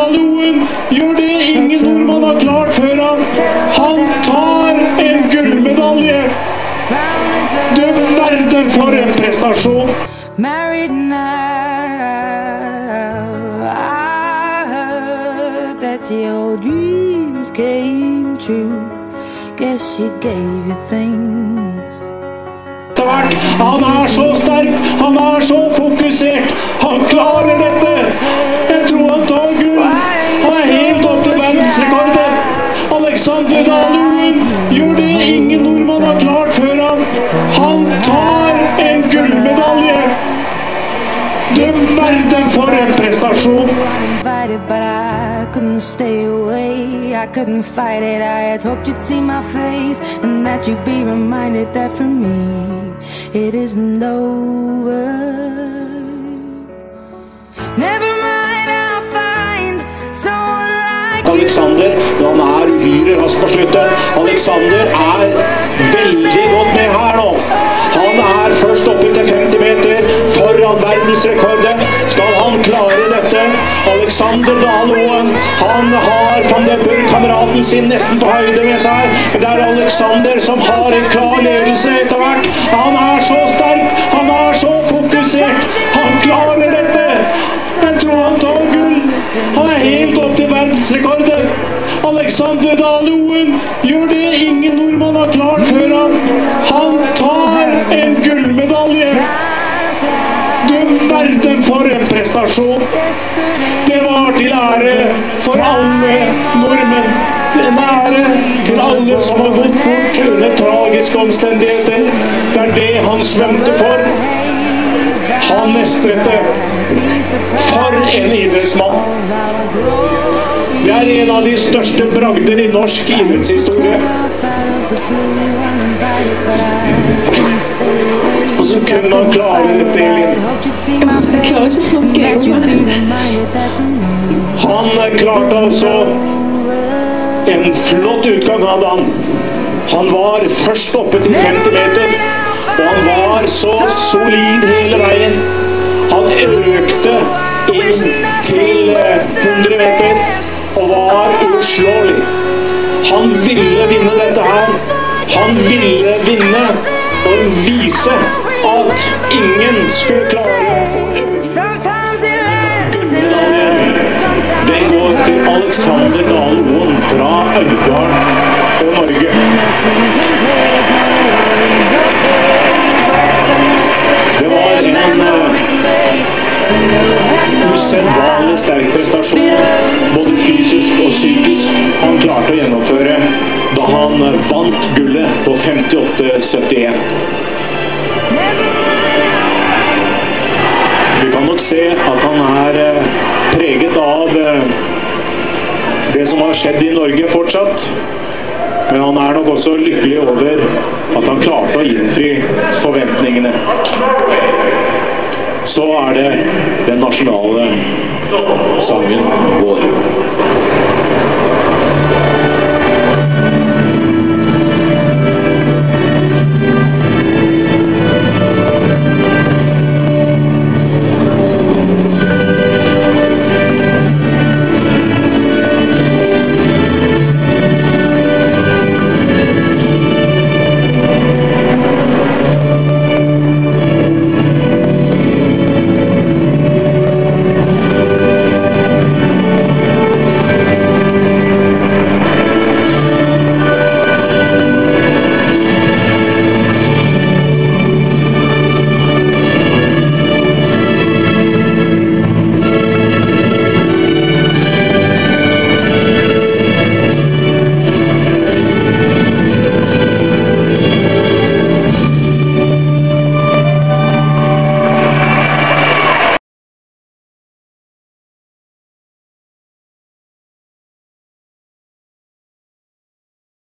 Noen gjør det ingen nordmann har klart før han. Han tar en gullmedalje. Du verden for en prestasjon. Married now, I heard that your dreams came true. Guess she gave you things. Han så sterk, han så fokusert, han klarer dette. Jeg tror han tar gull. Han helt opp til verdensrekorden. Alexander Daloen gjør det ingen nordmann har klart før han. Han tar en gullmedalje. Du verden for en prestasjon. But I couldn't stay away, I couldn't fight it. I had hoped you'd see my face and that you'd be reminded that for me it isn't over. Never mind, I'll find someone like Alexander, han uhyre rask på slutten. Alexander veldig godt med her nå. Han først oppe til 50 meter foran verdensrekorden. Skal han klare dette? Alexander Daloen, han har Van der Burg-kameraten sin nesten på høyde med seg. Men det Alexander som har en klar ledelse etter hvert. Han så sterk, han så fokusert. Han klarer dette. Jeg tror han tar gull. Han helt opp til verdensrekorden. Alexander Daloen gjør det ingen nordmann har klart før han. Han tar en gullmedalje. Du verden for en prestasjon. Det var til ære for alle nordmenn. En ære til alle som har gått bort under tragiske omstendigheter. Det det han svømte for. Han mestret det. For en idrettsmann. Det en av de største bragder i norsk idrettshistorie. Og så kunne han klare dette, Elin. Jeg klarer ikke å snakke. Han klarte altså en flott utgang hadde han. Han var først oppe til 50 meter, og han var så solid hele veien. Han økte inn til 100 meter og var uslåelig. Han ville vinne dette her. Han ville vinne og vise at ingen skulle klare gullmedaljen. Det går til Alexander Daloen fra Øydal og Norge. Det var en usedvanlig sterk prestasjon, både fysisk og psykisk, han klarte å gjennomføre da han vant gullet på 58,71. Vi kan nok se at han preget av det som har skjedd i Norge fortsatt, men han nok også lykkelig over at han klarte å innfri forventningene. Så det den nasjonale sangen vår.